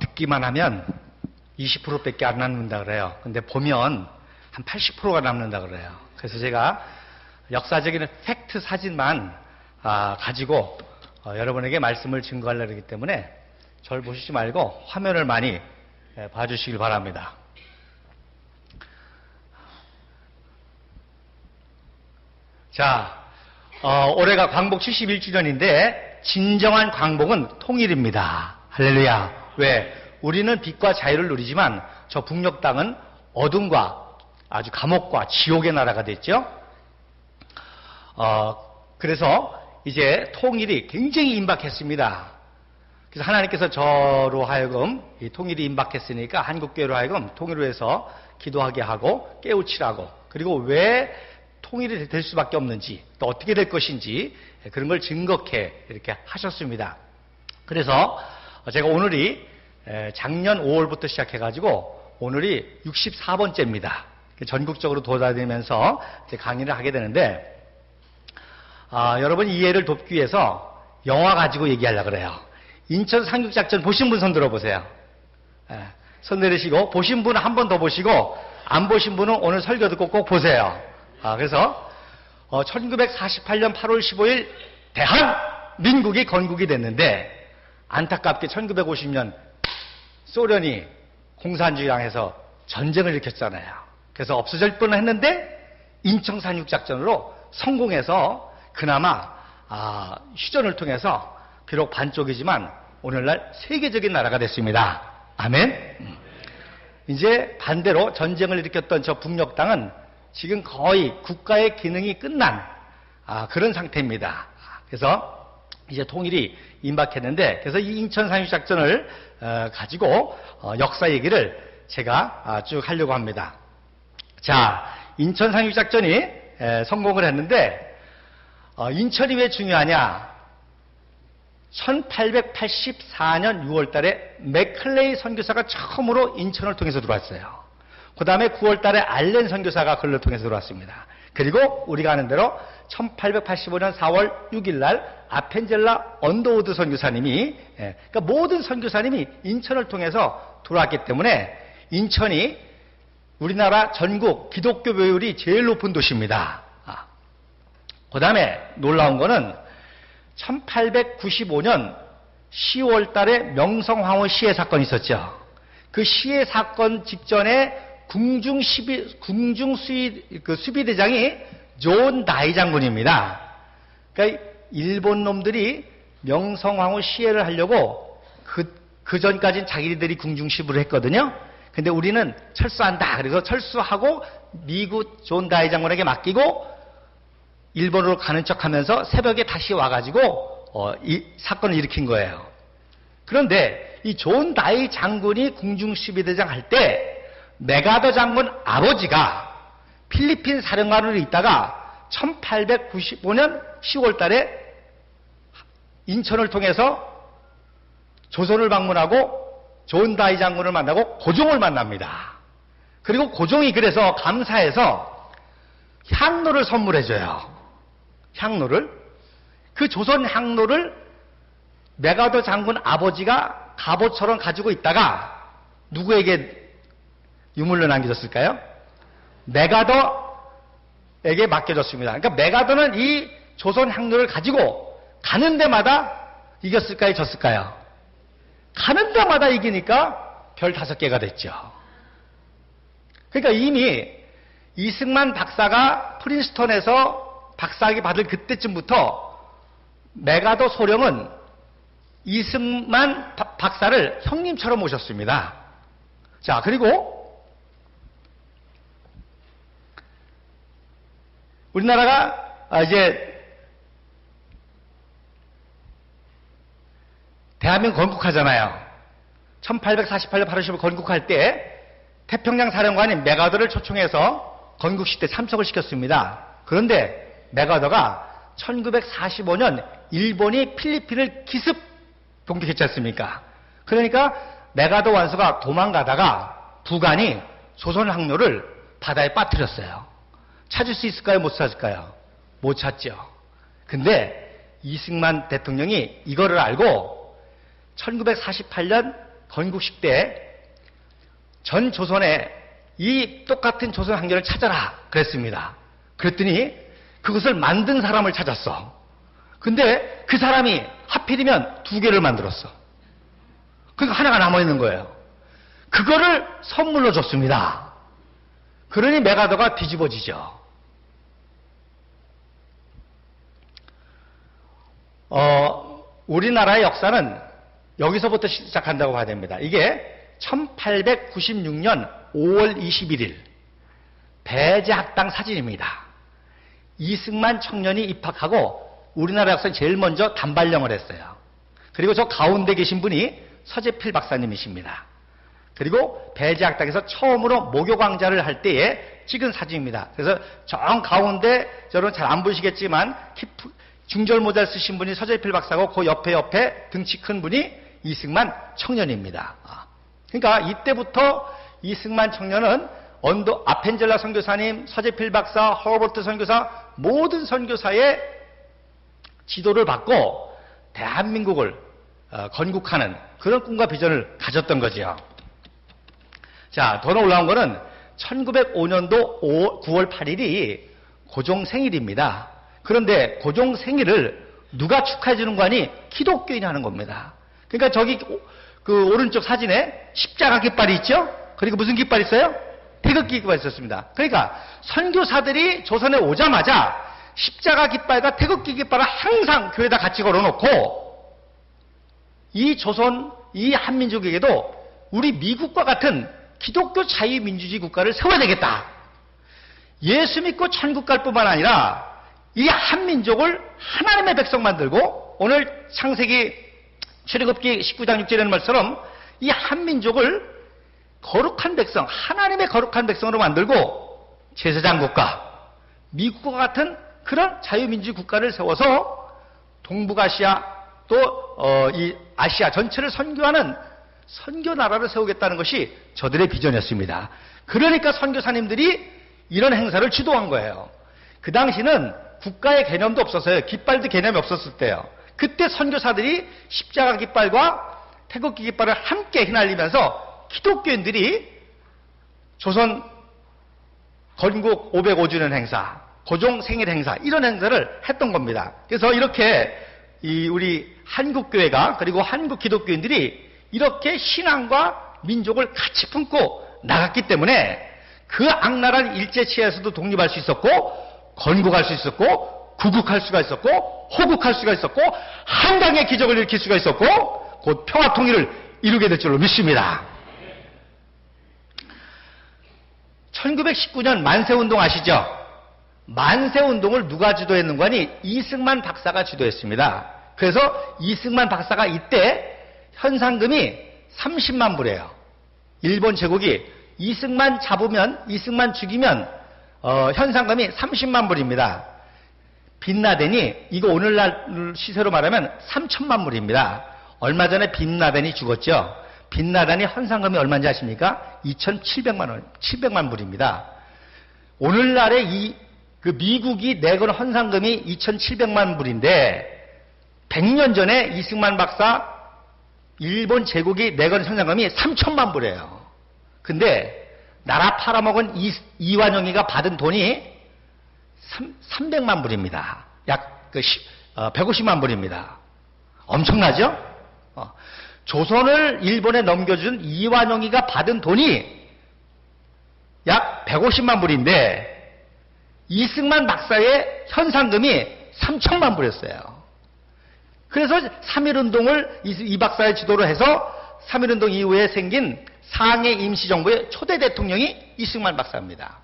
듣기만 하면 20%밖에 안 남는다 그래요. 근데 보면 한 80%가 남는다 그래요. 그래서 제가 역사적인 팩트 사진만 가지고 여러분에게 말씀을 증거하려고 하기 때문에 저를 보시지 말고 화면을 많이 봐주시길 바랍니다. 자, 올해가 광복 71주년인데 진정한 광복은 통일입니다. 할렐루야. 왜? 우리는 빛과 자유를 누리지만 저 북녘 땅은 어둠과 아주 감옥과 지옥의 나라가 됐죠. 그래서 이제 통일이 굉장히 임박했습니다. 그래서 하나님께서 저로 하여금 이 통일이 임박했으니까 한국교회로 하여금 통일을 위해서 기도하게 하고 깨우치라고, 그리고 왜 통일이 될 수밖에 없는지 또 어떻게 될 것인지 그런 걸 증거케 이렇게 하셨습니다. 그래서 제가 오늘이 작년 5월부터 시작해가지고 오늘이 64번째입니다. 전국적으로 돌아다니면서 강의를 하게 되는데 여러분 이해를 돕기 위해서 영화 가지고 얘기하려고 그래요. 인천 상륙작전 보신 분 손 들어보세요. 손 내리시고, 보신 분은 한 번 더 보시고, 안 보신 분은 오늘 설교 듣고 꼭 보세요. 그래서 1948년 8월 15일 대한민국이 건국이 됐는데, 안타깝게 1950년 소련이 공산주의를 향해서 전쟁을 일으켰잖아요. 그래서 없어질 뻔했는데 인천 상륙작전으로 성공해서 그나마 휴전을 통해서 비록 반쪽이지만 오늘날 세계적인 나라가 됐습니다. 아멘. 이제 반대로 전쟁을 일으켰던 저 북녘 땅은 지금 거의 국가의 기능이 끝난 그런 상태입니다. 그래서 이제 통일이 임박했는데, 그래서 이 인천 상륙작전을 가지고 역사 얘기를 제가 쭉 하려고 합니다. 자, 인천 상륙작전이 성공을 했는데 인천이 왜 중요하냐? 1884년 6월 달에 맥클레이 선교사가 처음으로 인천을 통해서 들어왔어요. 그 다음에 9월 달에 알렌 선교사가 그를 통해서 들어왔습니다. 그리고 우리가 아는 대로 1885년 4월 6일 날 아펜젤라 언더우드 선교사님이, 그러니까 모든 선교사님이 인천을 통해서 들어왔기 때문에 인천이 우리나라 전국 기독교 교율이 제일 높은 도시입니다. 그 다음에 놀라운 거는 1895년 10월 달에 명성황후 시해 사건이 있었죠. 그 시해 사건 직전에 수비대장이 존 다이 장군입니다. 그러니까 일본 놈들이 명성황후 시해를 하려고 그 전까지는 자기들이 궁중시부를 했거든요. 근데 우리는 철수한다. 그래서 철수하고 미국 존 다이 장군에게 맡기고 일본으로 가는 척하면서 새벽에 다시 와가지고 이 사건을 일으킨 거예요. 그런데 이 존 다이 장군이 궁중수비대장 할 때 메가더 장군 아버지가 필리핀 사령관으로 있다가 1895년 10월 달에 인천을 통해서 조선을 방문하고 존 다이 장군을 만나고 고종을 만납니다. 그리고 고종이 그래서 감사해서 향로를 선물해줘요. 향로를. 그 조선 향로를 메가더 장군 아버지가 갑옷처럼 가지고 있다가 누구에게 유물로 남겨줬을까요? 메가더에게 맡겨줬습니다. 그러니까 메가더는 이 조선 향로를 가지고 가는 데마다 이겼을까요? 졌을까요? 가는 데마다 이기니까 별 5개가 됐죠. 그러니까 이미 이승만 박사가 프린스턴에서 박사학위 받을 그때쯤부터 메가더 소령은 이승만 박사를 형님처럼 모셨습니다. 자, 그리고 우리나라가 이제 대한민국 건국하잖아요. 1848년 8월 10일 건국할 때 태평양 사령관인 메가더를 초청해서 건국식 때 참석을 시켰습니다. 그런데 메가더가 1945년 일본이 필리핀을 기습 공격했지 않습니까? 그러니까 메가더 원수가 도망가다가 부관이 조선 항로를 바다에 빠뜨렸어요. 찾을 수 있을까요? 못 찾을까요? 못 찾죠. 근데 이승만 대통령이 이거를 알고 1948년 건국식 때 전 조선에 이 똑같은 조선 한결을 찾아라 그랬습니다. 그랬더니 그것을 만든 사람을 찾았어. 근데 그 사람이 하필이면 2개를 만들었어. 그러니까 하나가 남아있는 거예요. 그거를 선물로 줬습니다. 그러니 메가더가 뒤집어지죠. 우리나라의 역사는 여기서부터 시작한다고 봐야 됩니다. 이게 1896년 5월 21일 배제학당 사진입니다. 이승만 청년이 입학하고 우리나라 역사에 제일 먼저 단발령을 했어요. 그리고 저 가운데 계신 분이 서재필 박사님이십니다. 그리고 배제학당에서 처음으로 목욕왕자를 할 때에 찍은 사진입니다. 그래서 정 가운데 저는 잘 안 보시겠지만 중절 모자를 쓰신 분이 서재필 박사고 그 옆에 등치 큰 분이 이승만 청년입니다. 그러니까 이때부터 이승만 청년은 아펜젤라 선교사님, 서재필 박사, 허버트 선교사 모든 선교사의 지도를 받고 대한민국을 건국하는 그런 꿈과 비전을 가졌던 거지요. 자, 더 올라온 거는 1905년도 9월 8일이 고종 생일입니다. 그런데 고종 생일을 누가 축하해 주는 거 아니? 기독교인이 하는 겁니다. 그러니까 저기 그 오른쪽 사진에 십자가 깃발이 있죠? 그리고 무슨 깃발이 있어요? 태극기 깃발이 있었습니다. 그러니까 선교사들이 조선에 오자마자 십자가 깃발과 태극기 깃발을 항상 교회에다 같이 걸어놓고 이 조선, 이 한민족에게도 우리 미국과 같은 기독교 자유민주주의 국가를 세워야 되겠다. 예수 믿고 천국 갈 뿐만 아니라 이 한민족을 하나님의 백성 만들고 오늘 창세기 출애굽기 19장 6절에 있는 말처럼 이 한민족을 거룩한 백성, 하나님의 거룩한 백성으로 만들고 제사장 국가, 미국과 같은 그런 자유민주주의 국가를 세워서 동북아시아 또 이 아시아 전체를 선교하는 선교 나라를 세우겠다는 것이 저들의 비전이었습니다. 그러니까 선교사님들이 이런 행사를 주도한 거예요. 그 당시는 국가의 개념도 없었어요. 깃발도 개념이 없었을 때요. 그때 선교사들이 십자가 깃발과 태극기 깃발을 함께 휘날리면서 기독교인들이 조선 건국 505주년 행사, 고종 생일 행사 이런 행사를 했던 겁니다. 그래서 이렇게 우리 한국교회가 그리고 한국 기독교인들이 이렇게 신앙과 민족을 같이 품고 나갔기 때문에 그 악랄한 일제치하에서도 독립할 수 있었고 건국할 수 있었고 구국할 수가 있었고 호국할 수가 있었고 한강의 기적을 일으킬 수가 있었고 곧 평화통일을 이루게 될 줄로 믿습니다. 1919년 만세운동 아시죠? 만세운동을 누가 주도했는가 하니 이승만 박사가 주도했습니다. 그래서 이승만 박사가 이때 현상금이 30만 불이에요. 일본 제국이 이승만 잡으면, 이승만 죽이면 현상금이 30만 불입니다. 빈라덴이 이거 오늘날 시세로 말하면 3천만 불입니다. 얼마 전에 빈라덴이 죽었죠. 빈라덴이 현상금이 얼마인지 아십니까? 2,700만 원, 700만 불입니다. 오늘날에 그 미국이 내건 현상금이 2,700만 불인데 100년 전에 이승만 박사 일본 제국이 내건 현상금이 3천만 불이에요. 근데 나라 팔아먹은 이완용이가 받은 돈이 300만 불입니다. 약 150만 불입니다. 엄청나죠? 조선을 일본에 넘겨준 이완용이가 받은 돈이 약 150만 불인데 이승만 박사의 현상금이 3천만 불이었어요. 그래서 3.1운동을 이 박사의 지도로 해서 3.1운동 이후에 생긴 상해 임시정부의 초대 대통령이 이승만 박사입니다.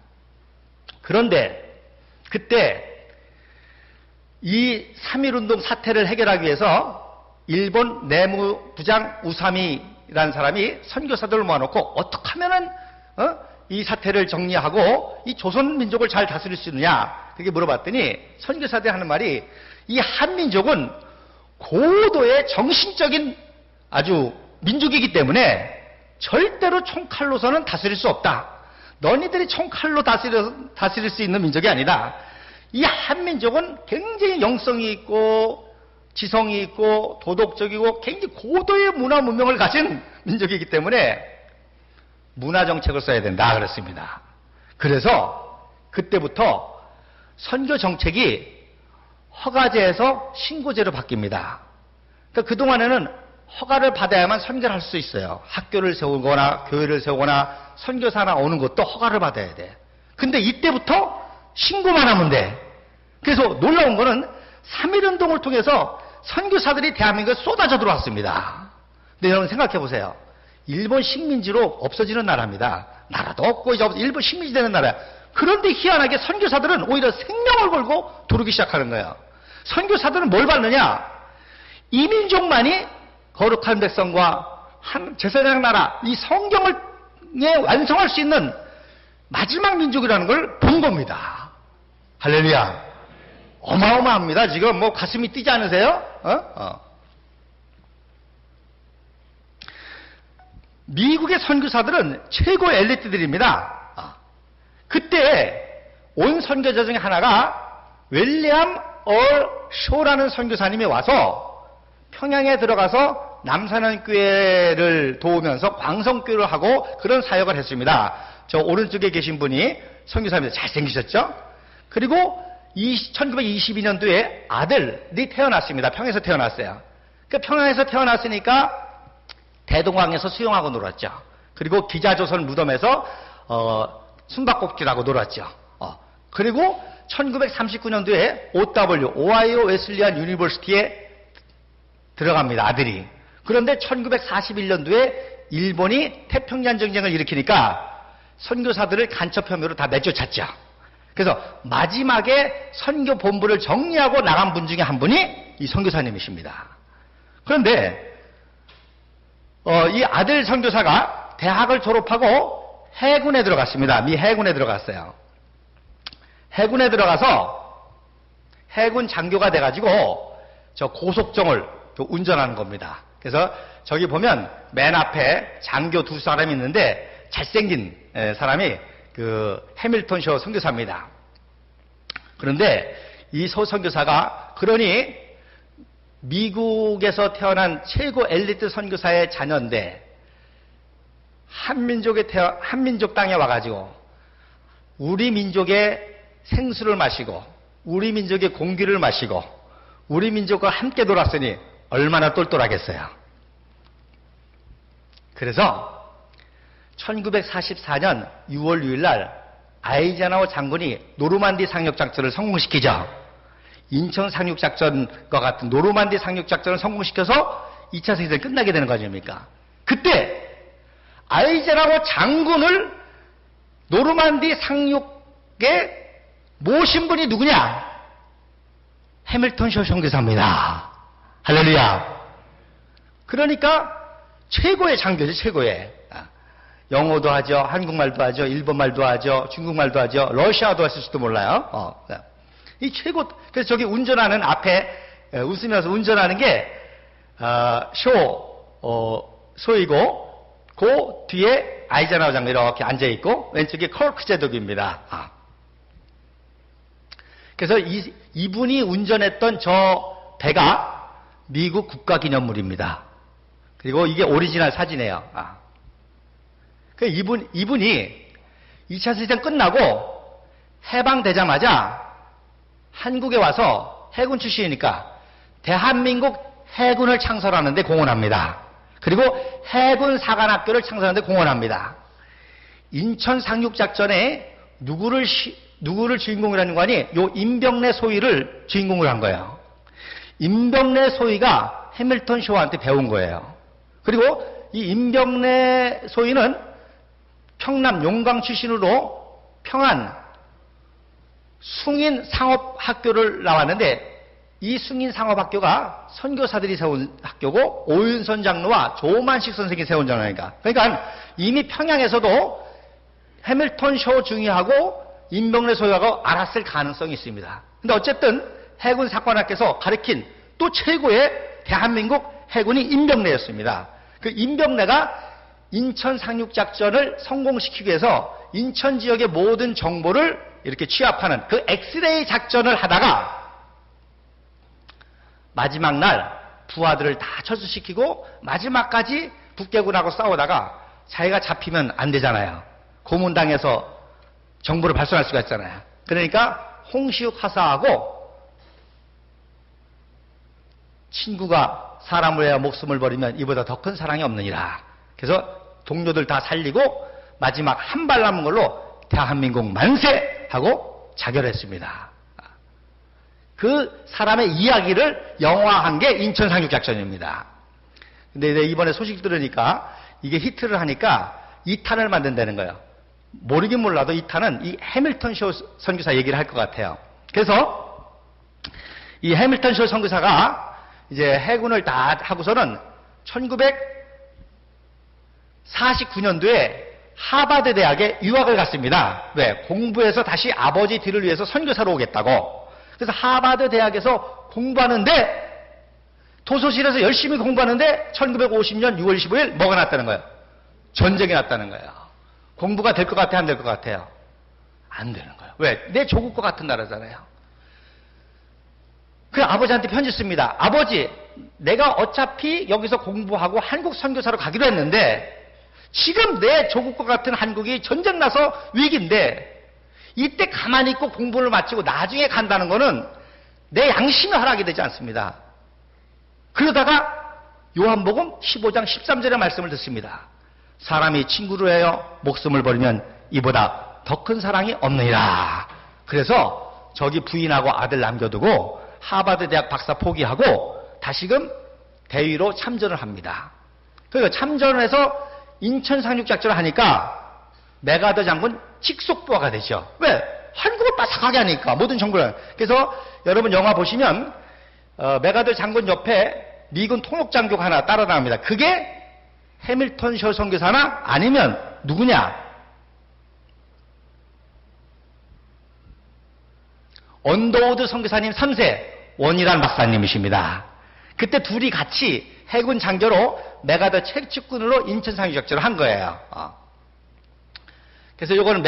그런데 그때 이 3.1운동 사태를 해결하기 위해서 일본 내무부장 우사미라는 사람이 선교사들을 모아놓고 어떻게 하면은 이 사태를 정리하고 이 조선 민족을 잘 다스릴 수 있느냐 그렇게 물어봤더니 선교사들이 하는 말이 이 한민족은 고도의 정신적인 아주 민족이기 때문에 절대로 총칼로서는 다스릴 수 없다. 너희들이 총칼로 다스릴 수 있는 민족이 아니다. 이 한민족은 굉장히 영성이 있고 지성이 있고 도덕적이고 굉장히 고도의 문화 문명을 가진 민족이기 때문에 문화정책을 써야 된다 그랬습니다. 그래서 그때부터 선교 정책이 허가제에서 신고제로 바뀝니다. 그러니까 그동안에는 허가를 받아야만 선교를 할 수 있어요. 학교를 세우거나 교회를 세우거나 선교사나 오는 것도 허가를 받아야 돼. 근데 이때부터 신고만 하면 돼. 그래서 놀라운 거는 3.1운동을 통해서 선교사들이 대한민국에 쏟아져 들어왔습니다. 근데 여러분 생각해 보세요. 일본 식민지로 없어지는 나라입니다. 나라도 없고 이제 일본 식민지 되는 나라야. 그런데 희한하게 선교사들은 오히려 생명을 걸고 두르기 시작하는 거예요. 선교사들은 뭘 받느냐? 이민족만이 거룩한 백성과 한 제사장 나라, 이 성경을 완성할 수 있는 마지막 민족이라는 걸 본 겁니다. 할렐루야. 어마어마합니다. 지금 뭐 가슴이 뛰지 않으세요? 미국의 선교사들은 최고 엘리트들입니다. 그때 온 선교자 중에 하나가 윌리엄 얼 쇼라는 선교사님이 와서 평양에 들어가서 남산원교회를 도우면서 광성교회를 하고 그런 사역을 했습니다. 저 오른쪽에 계신 분이 선교사입니다. 잘생기셨죠? 그리고 1922년도에 아들이 태어났습니다. 평양에서 태어났어요. 그러니까 평양에서 태어났으니까 대동강에서 수영하고 놀았죠. 그리고 기자조선 무덤에서 숨바꼭질하고 놀았죠. 그리고 1939년도에 OW, 오하이오 웨슬리안 유니버시티에 들어갑니다. 아들이. 그런데 1941년도에 일본이 태평양 전쟁을 일으키니까 선교사들을 간첩 혐의로 다 내쫓았죠. 그래서 마지막에 선교 본부를 정리하고 나간 분 중에 한 분이 이 선교사님이십니다. 그런데 이 아들 선교사가 대학을 졸업하고 해군에 들어갔습니다. 미 해군에 들어갔어요. 해군에 들어가서 해군 장교가 돼가지고 저 고속정을 운전하는 겁니다. 그래서 저기 보면 맨 앞에 장교 두 사람이 있는데 잘생긴 사람이 그 해밀턴 쇼 선교사입니다. 그런데 이 소 선교사가 그러니 미국에서 태어난 최고 엘리트 선교사의 자녀인데 한민족 땅에 와가지고 우리 민족의 생수를 마시고 우리 민족의 공기를 마시고 우리 민족과 함께 놀았으니 얼마나 똘똘하겠어요. 그래서 1944년 6월 6일 날 아이젠하워 장군이 노르만디 상륙작전을 성공시키죠. 인천 상륙작전과 같은 노르만디 상륙작전을 성공시켜서 2차 세계대전이 끝나게 되는 거 아닙니까? 그때 아이젠하워 장군을 노르만디 상륙에 모신 분이 누구냐? 해밀턴 쇼 선교사입니다. 할렐루야. 그러니까 최고의 장교죠. 최고의. 영어도 하죠. 한국말도 하죠. 일본말도 하죠. 중국말도 하죠. 러시아도 했을지도 몰라요. 이 최고. 그래서 저기 운전하는 앞에 웃으면서 운전하는 게 소이고 그 뒤에 아이젠하워 장군이 이렇게 앉아있고 왼쪽에 커크 제독입니다. 그래서 이분이 운전했던 저 배가 미국 국가기념물입니다. 그리고 이게 오리지널 사진이에요. 이분이 2차 세계대전 끝나고 해방되자마자 한국에 와서 해군 출신이니까 대한민국 해군을 창설하는데 공헌합니다. 그리고 해군 사관학교를 창설하는데 공헌합니다. 인천 상륙작전에 누구를 주인공으로 하는 거 아니? 요 임병래 소위를 주인공으로 한 거예요. 임병래 소위가 해밀턴 쇼한테 배운 거예요. 그리고 이 임병래 소위는 평남 용강 출신으로 평안 숭인상업학교를 나왔는데 이 숭인상업학교가 선교사들이 세운 학교고 오윤선 장로와 조만식 선생이 세운 장로니까. 그러니까 이미 평양에서도 해밀턴 쇼 중위하고 임병래 소위하고 알았을 가능성이 있습니다. 근데 어쨌든 해군 사관학교에서 가르친 또 최고의 대한민국 해군이 임병래였습니다. 그 임병래가 인천 상륙작전을 성공시키기 위해서 인천 지역의 모든 정보를 이렇게 취합하는 그 엑스레이 작전을 하다가 마지막 날 부하들을 다 철수시키고 마지막까지 북계군하고 싸우다가 자기가 잡히면 안 되잖아요. 고문당해서 정부를 발송할 수가 있잖아요. 그러니까 홍시욱 하사하고 친구가 사람을 위하여 목숨을 버리면 이보다 더 큰 사랑이 없느니라. 그래서 동료들 다 살리고 마지막 한 발 남은 걸로 대한민국 만세! 하고 자결했습니다. 그 사람의 이야기를 영화한 게 인천 상륙작전입니다. 근데 이번에 소식 들으니까 이게 히트를 하니까 2탄을 만든다는 거예요. 모르긴 몰라도 2탄은 이 해밀턴 쇼 선교사 얘기를 할 것 같아요. 그래서 이 해밀턴 쇼 선교사가 이제 해군을 다 하고서는 1949년도에 하버드 대학에 유학을 갔습니다. 왜? 공부해서 다시 아버지 뒤를 위해서 선교사로 오겠다고. 그래서 하버드 대학에서 공부하는데 도서실에서 열심히 공부하는데 1950년 6월 15일 뭐가 났다는 거예요? 전쟁이 났다는 거예요. 공부가 될 것 같아, 안 될 것 같아요? 안 되는 거예요. 왜? 내 조국과 같은 나라잖아요. 그 아버지한테 편지 씁니다. 아버지, 내가 어차피 여기서 공부하고 한국 선교사로 가기로 했는데 지금 내 조국과 같은 한국이 전쟁 나서 위기인데 이때 가만히 있고 공부를 마치고 나중에 간다는 거는 내 양심이 허락이 되지 않습니다. 그러다가 요한복음 15장 13절의 말씀을 듣습니다. 사람이 친구를 위하여 목숨을 버리면 이보다 더 큰 사랑이 없느니라. 그래서 저기 부인하고 아들 남겨두고 하버드 대학 박사 포기하고 다시금 대위로 참전을 합니다. 그리고 참전을 해서 인천 상륙작전을 하니까 메가더 장군 직속부하가 되죠. 왜? 한국을 빠삭하게 하니까 모든 정부를. 그래서 여러분 영화 보시면 메가더 장군 옆에 미군 통역장교가 하나 따라 나옵니다. 그게 해밀턴 쇼 선교사나 아니면 누구냐? 언더우드 선교사님 3세 원이란 박사님이십니다. 그때 둘이 같이 해군 장교로 메가더 채측군으로 인천 상륙작전을 한 거예요. 그래서 요거는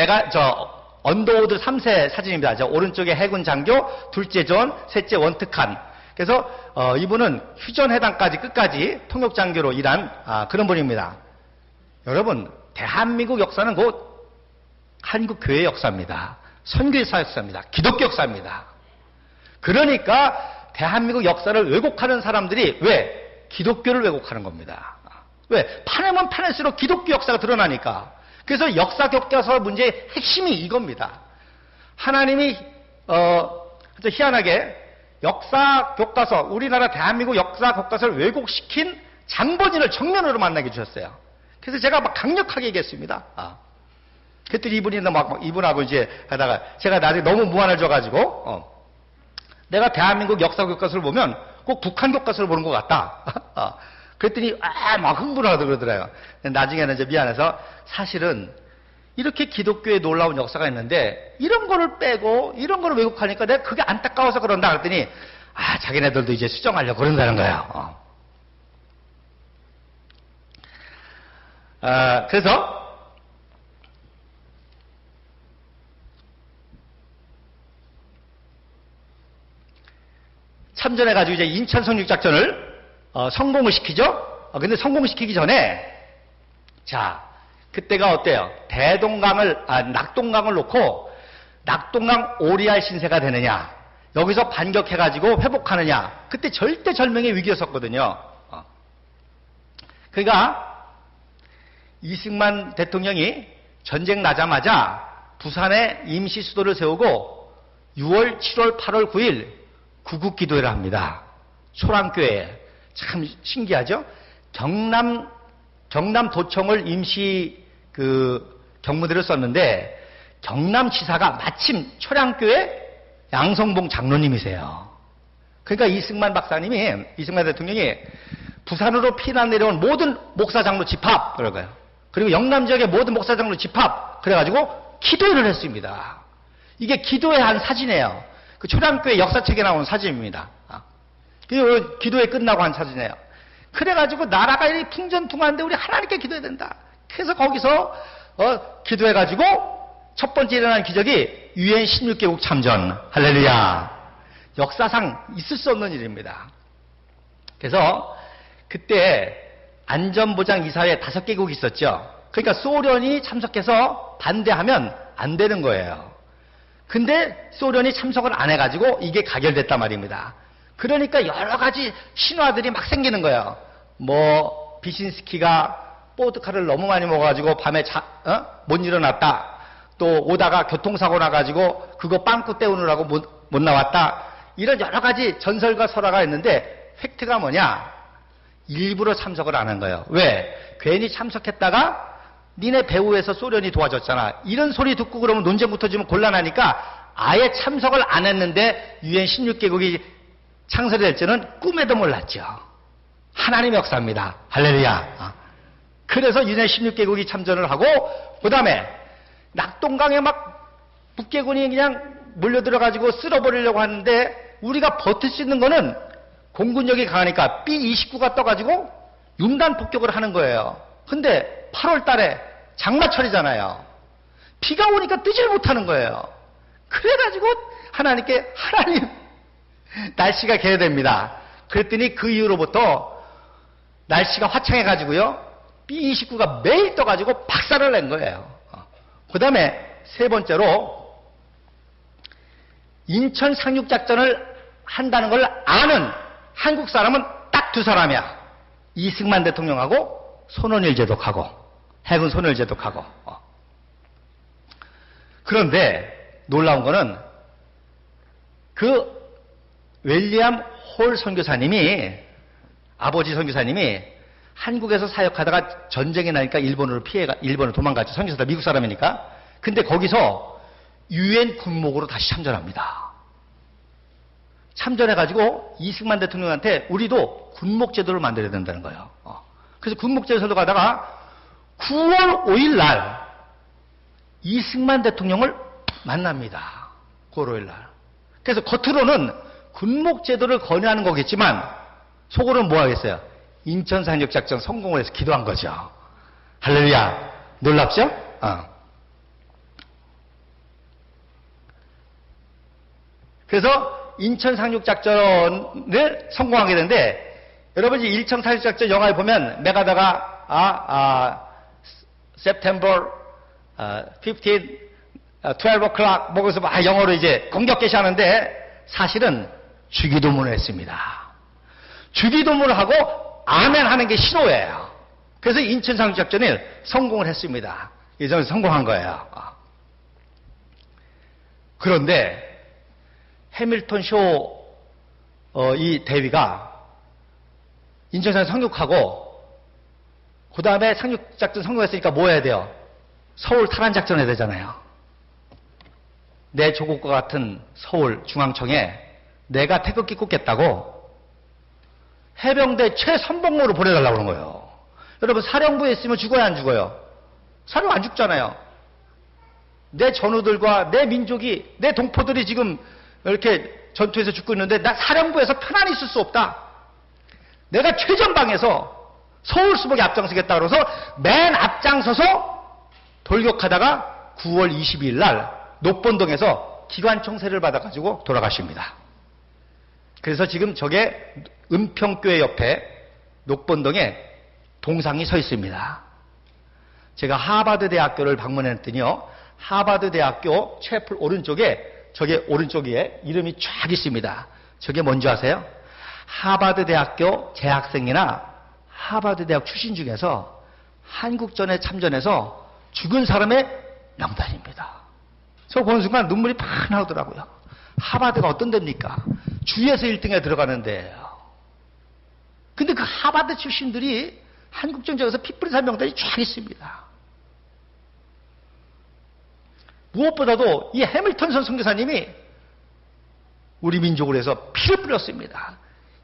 언더우드 3세 사진입니다. 저 오른쪽에 해군 장교, 둘째 존, 셋째 원특한. 그래서 이분은 휴전해당까지 끝까지 통역장교로 일한 그런 분입니다. 여러분, 대한민국 역사는 곧 한국 교회 역사입니다. 선교사 역사입니다. 기독교 역사입니다. 그러니까 대한민국 역사를 왜곡하는 사람들이 왜? 기독교를 왜곡하는 겁니다. 왜? 파내면 파낼수록 기독교 역사가 드러나니까. 그래서 역사 교과서 문제의 핵심이 이겁니다. 하나님이 희한하게 역사 교과서, 우리나라 대한민국 역사 교과서를 왜곡시킨 장본인을 정면으로 만나게 주셨어요. 그래서 제가 막 강력하게 얘기했습니다. 그랬더니 이분하고 이제 하다가 제가 나중에 너무 무안을 줘가지고 내가 대한민국 역사 교과서를 보면 꼭 북한 교과서를 보는 것 같다. 그랬더니 막 흥분하고 그러더라고요. 나중에는 이제 미안해서 사실은 이렇게 기독교에 놀라운 역사가 있는데 이런 거를 빼고 이런 거를 왜곡하니까 내가 그게 안타까워서 그런다 그랬더니 자기네들도 이제 수정하려고 그런다는 거예요. 그래서 참전해가지고 이제 인천 상륙작전을 성공을 시키죠. 근데 성공시키기 전에 그때가 어때요? 낙동강을 놓고 낙동강 오리알 신세가 되느냐, 여기서 반격해가지고 회복하느냐. 그때 절대절명의 위기였었거든요. 그러니까 이승만 대통령이 전쟁 나자마자 부산에 임시 수도를 세우고 6월, 7월, 8월, 9일 구국기도회를 합니다. 소랑교회. 참 신기하죠? 경남도청을 임시 경무대를 썼는데 경남지사가 마침 초량교회 양성봉 장로님이세요. 그러니까 이승만 대통령이 부산으로 피난 내려온 모든 목사장로 집합 그러고요. 그리고 영남 지역의 모든 목사장로 집합 그래가지고 기도회를 했습니다. 이게 기도회 한 사진이에요. 그 초량교회 역사책에 나온 사진입니다. 그 기도회 끝나고 한 사진이에요. 그래가지고 나라가 이 풍전풍화인데 우리 하나님께 기도해야 된다. 그래서 거기서 기도해가지고 첫 번째 일어난 기적이 UN 16개국 참전. 할렐루야. 역사상 있을 수 없는 일입니다. 그래서 그때 안전보장 이사회 5개국이 있었죠. 그러니까 소련이 참석해서 반대하면 안 되는 거예요. 근데 소련이 참석을 안 해가지고 이게 가결됐단 말입니다. 그러니까 여러 가지 신화들이 막 생기는 거예요. 뭐 비신스키가 보드카를 너무 많이 먹어가지고 밤에 못 일어났다. 또 오다가 교통사고 나가지고 그거 빵꾸 때우느라고 못 나왔다. 이런 여러 가지 전설과 설화가 있는데 팩트가 뭐냐? 일부러 참석을 안 한 거예요. 왜? 괜히 참석했다가 니네 배후에서 소련이 도와줬잖아. 이런 소리 듣고 그러면 논쟁 붙어지면 곤란하니까 아예 참석을 안 했는데 유엔 16개국이 창설이 될 줄은 꿈에도 몰랐죠. 하나님의 역사입니다. 할렐루야. 그래서 유엔 16개국이 참전을 하고 그 다음에 낙동강에 막 북괴군이 그냥 몰려들어가지고 쓸어버리려고 하는데 우리가 버틸 수 있는 거는 공군력이 강하니까 B-29가 떠가지고 융단 폭격을 하는 거예요. 근데 8월 달에 장마철이잖아요. 비가 오니까 뜨질 못하는 거예요. 그래가지고 하나님께 하나님 날씨가 개어됩니다. 그랬더니 그 이후로부터 날씨가 화창해가지고요. B-29가 매일 떠가지고 박살을 낸 거예요. 그 다음에 세 번째로 인천 상륙작전을 한다는 걸 아는 한국 사람은 딱 2사람이야. 이승만 대통령하고 손원일 제독하고 해군 손원일 제독하고. 그런데 놀라운 거는 그 윌리엄 홀 선교사님이 아버지 선교사님이 한국에서 사역하다가 전쟁이 나니까 일본으로 도망갔죠. 선교사다 미국 사람이니까. 근데 거기서 유엔 군목으로 다시 참전합니다. 참전해가지고 이승만 대통령한테 우리도 군목 제도를 만들어야 된다는 거예요. 그래서 군목 제도로 가다가 9월 5일 날 이승만 대통령을 만납니다. 9월 5일 날. 그래서 겉으로는 군목 제도를 권유하는 거겠지만 속으로는 뭐 하겠어요? 인천 상륙작전 성공을 해서 기도한 거죠. 할렐루야. 놀랍죠? 그래서 인천 상륙작전을 성공하게 되는데 여러분 이 인천 상륙작전 영화에 보면 메가다가 September 15, 12 o'clock 먹어서 막 영어로 이제 공격 개시하는데 사실은 주기도문을 했습니다. 주기도문을 하고 아멘 하는 게 신호예요. 그래서 인천 상륙작전을 성공을 했습니다. 이제 성공한 거예요. 그런데 해밀턴 쇼 이 대위가 인천상에 상륙하고 그 다음에 상륙작전 성공했으니까 뭐 해야 돼요? 서울 탈환작전 해야 되잖아요. 내 조국과 같은 서울 중앙청에 내가 태극기 꽂겠다고 해병대 최선봉모로 보내달라고 그런 거예요. 여러분 사령부에 있으면 죽어야 안 죽어요? 사령 안 죽잖아요. 내 전우들과 내 민족이 내 동포들이 지금 이렇게 전투에서 죽고 있는데 나 사령부에서 편안히 있을 수 없다. 내가 최전방에서 서울 수복에 앞장서겠다 그래서 맨 앞장서서 돌격하다가 9월 22일 날 녹본동에서 기관총세를 받아가지고 돌아가십니다. 그래서 지금 저게 은평교회 옆에 녹본동에 동상이 서 있습니다. 제가 하버드 대학교를 방문했더니요. 하버드 대학교 채플 오른쪽에 저게 오른쪽에 이름이 쫙 있습니다. 저게 뭔지 아세요? 하버드 대학교 재학생이나 하버드 대학 출신 중에서 한국전에 참전해서 죽은 사람의 명단입니다. 저 보는 순간 눈물이 팍 나오더라고요. 하버드가 어떤 데입니까? 주에서 1등에 들어가는데요. 근데 그 하버드 출신들이 한국전쟁에서 피 뿌린 사람 명단이 쫙 있습니다. 무엇보다도 이 해밀턴 선교사님이 우리 민족을 위해서 피를 뿌렸습니다.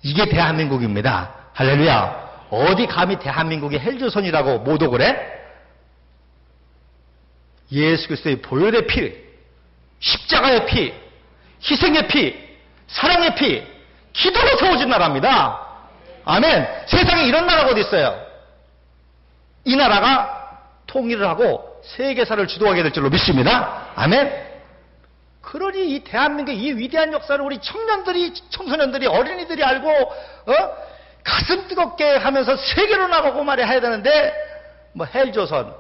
이게 대한민국입니다. 할렐루야. 어디 감히 대한민국이 헬조선이라고 모독을 해? 예수 그리스도의 보혈의 피, 십자가의 피, 희생의 피, 사랑의 피, 기도로 세워진 나라입니다. 아멘. 세상에 이런 나라가 어디 있어요? 이 나라가 통일을 하고 세계사를 주도하게 될 줄로 믿습니다. 아멘. 그러니 이 대한민국의 이 위대한 역사를 우리 청년들이, 청소년들이, 어린이들이 알고 가슴 뜨겁게 하면서 세계로 나가고 말이야 해야 되는데 뭐 헬조선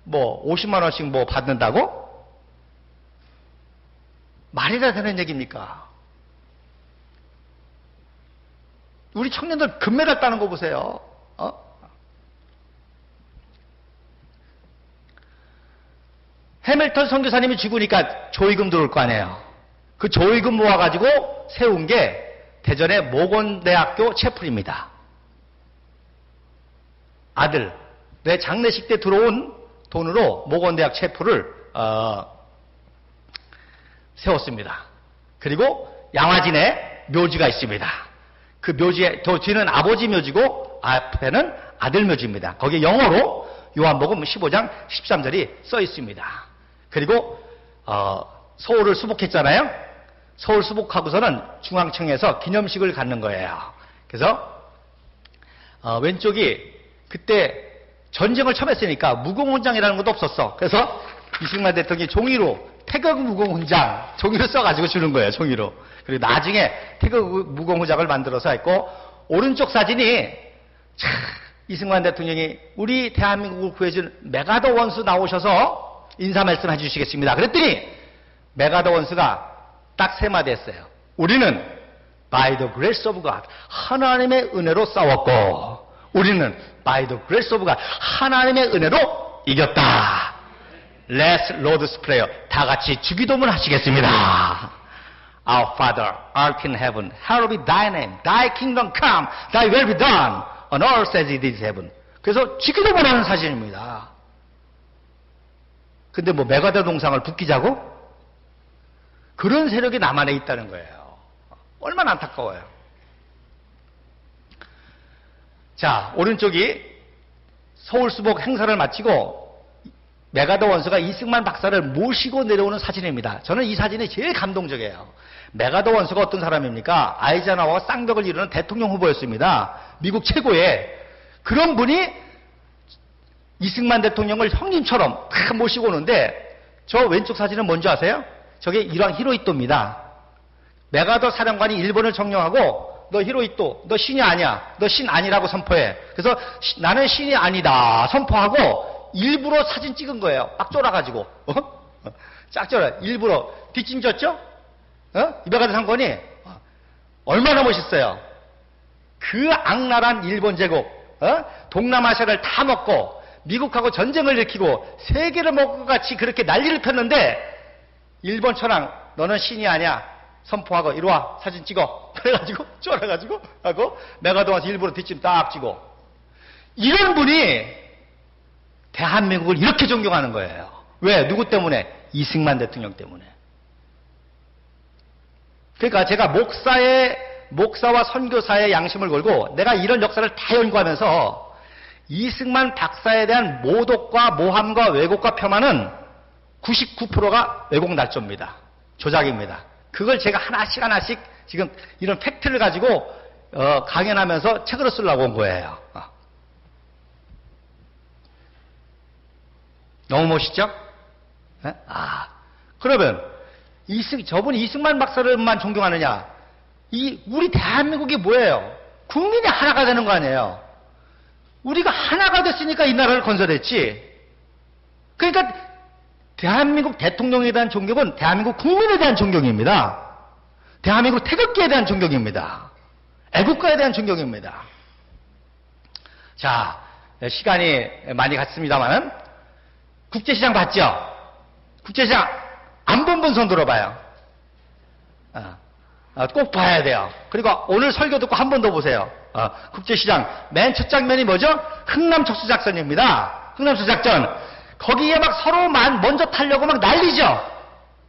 뭐 50만 원씩 뭐 받는다고? 말이나 되는 얘기입니까? 우리 청년들 금메달 따는 거 보세요. 해밀턴 선교사님이 죽으니까 조의금 들어올 거 아니에요. 그 조의금 모아가지고 세운 게 대전의 모건대학교 채플입니다. 아들, 내 장례식 때 들어온 돈으로 모건대학 채플을 세웠습니다. 그리고 양화진에 묘지가 있습니다. 그 묘지에 더 뒤는 아버지 묘지고 앞에는 아들 묘지입니다. 거기에 영어로 요한복음 15장 13절이 써 있습니다. 그리고 서울을 수복했잖아요. 서울 수복하고서는 중앙청에서 기념식을 갖는 거예요. 그래서 왼쪽이 그때 전쟁을 처음 했으니까 무공훈장이라는 것도 없었어. 그래서 이승만 대통령이 종이로 태극 무공훈장 종이로 써가지고 주는 거예요. 종이로. 그리고 나중에 태극 무공훈장을 만들어서 했고, 오른쪽 사진이 참 이승만 대통령이 우리 대한민국을 구해준 메가더 원수 나오셔서 인사 말씀 해주시겠습니다. 그랬더니 메가더 원수가 딱 세 마디 했어요. 우리는 by the grace of God, 하나님의 은혜로 싸웠고, 우리는 by the grace of God, 하나님의 은혜로 이겼다. Let's Lord's Prayer. 다 같이 주기도문 하시겠습니다. Our Father, art in heaven, hallowed be thy name. Thy kingdom come, thy will be done, on earth as it is heaven. 그래서 주기도문 하는 사진입니다. 근데 뭐 메가더 동상을 붙이자고? 그런 세력이 남한에 있다는 거예요. 얼마나 안타까워요. 자, 오른쪽이 서울수복 행사를 마치고 메가더 원수가 이승만 박사를 모시고 내려오는 사진입니다. 저는 이 사진이 제일 감동적이에요. 메가더 원수가 어떤 사람입니까? 아이젠하워가 쌍벽을 이루는 대통령 후보였습니다. 미국 최고의. 그런 분이 이승만 대통령을 형님처럼 다 모시고 오는데, 저 왼쪽 사진은 뭔지 아세요? 저게 일왕 히로히토입니다. 메가더 사령관이 일본을 점령하고 너 히로히토, 너 신이 아니야. 너 신 아니라고 선포해. 그래서 나는 신이 아니다 선포하고 일부러 사진 찍은 거예요. 딱 쫄아가지고. 짝 쫄아. 일부러. 뒷짐졌죠? 이 메가더 상권이 얼마나 멋있어요. 그 악랄한 일본 제국, 동남아시아를 다 먹고 미국하고 전쟁을 일으키고 세계를 먹고 같이 그렇게 난리를 폈는데, 일본 천황 너는 신이 아니야 선포하고 이리 와 사진 찍어. 그래가지고 쫄아가지고 하고 메가더 와서 일부러 뒷짐 딱 찍고. 이런 분이 대한민국을 이렇게 존경하는 거예요. 왜? 누구 때문에? 이승만 대통령 때문에. 그러니까 제가 목사와 선교사의 양심을 걸고 내가 이런 역사를 다 연구하면서 이승만 박사에 대한 모독과 모함과 왜곡과 폄하는 99%가 왜곡 날조입니다. 조작입니다. 그걸 제가 하나씩 지금 이런 팩트를 가지고 강연하면서 책으로 쓰려고 온 거예요. 너무 멋있죠? 네? 그러면 저분이 이승만 박사를만 존경하느냐? 우리 대한민국이 뭐예요? 국민이 하나가 되는 거 아니에요? 우리가 하나가 됐으니까 이 나라를 건설했지. 그러니까 대한민국 대통령에 대한 존경은 대한민국 국민에 대한 존경입니다. 대한민국 태극기에 대한 존경입니다. 애국가에 대한 존경입니다. 자, 시간이 많이 갔습니다만은 국제시장 봤죠? 국제시장 안 본 분 손 들어봐요. 꼭 봐야 돼요. 그리고 오늘 설교 듣고 한 번 더 보세요. 국제시장 맨 첫 장면이 뭐죠? 흥남척수작전입니다. 흥남척수작전. 거기에 막 서로 먼저 타려고 막 난리죠.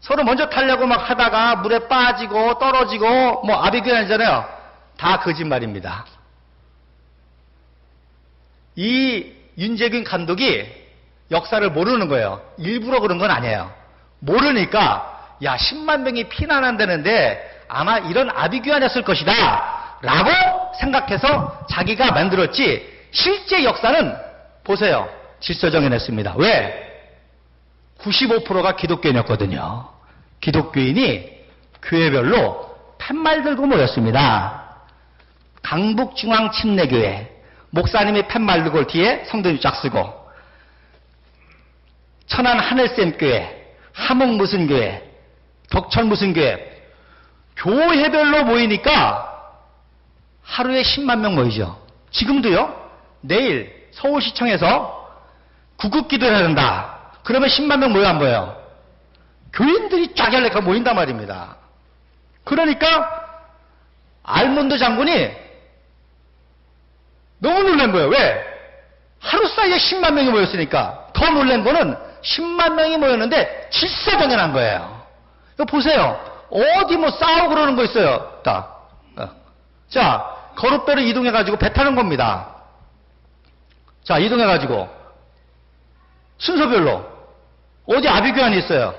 서로 먼저 타려고 막 하다가 물에 빠지고 떨어지고 뭐 아비규환이잖아요. 다 거짓말입니다. 이 윤재균 감독이 역사를 모르는 거예요. 일부러 그런 건 아니에요. 모르니까 10만 명이 피난한다는데 아마 이런 아비규환이었을 것이다 라고 생각해서 자기가 만들었지, 실제 역사는 보세요. 질서정연했습니다. 왜? 95%가 기독교인이었거든요. 기독교인이 교회별로 팻말 들고 모였습니다. 강북중앙침례교회 목사님이 팻말르골 뒤에 성도님 쫙 쓰고, 천안 하늘샘교회, 함흥 무슨 교회, 덕천 무슨 교회, 교회별로 모이니까 하루에 10만 명 모이죠. 지금도요. 내일 서울시청에서 구급기도를 해야 된다. 그러면 10만 명 모여 안 모여요? 교인들이 쫙 열려가 모인단 말입니다. 그러니까 알몬드 장군이 너무 놀란 거예요. 왜? 하루 사이에 10만 명이 모였으니까. 더 놀란 거는 10만 명이 모였는데 질서정연한 거예요. 이거 보세요. 어디 뭐 싸우고 그러는 거 있어요. 자, 거룻배로 이동해가지고 배 타는 겁니다. 자, 이동해가지고 순서별로 어디 아비규환이 있어요.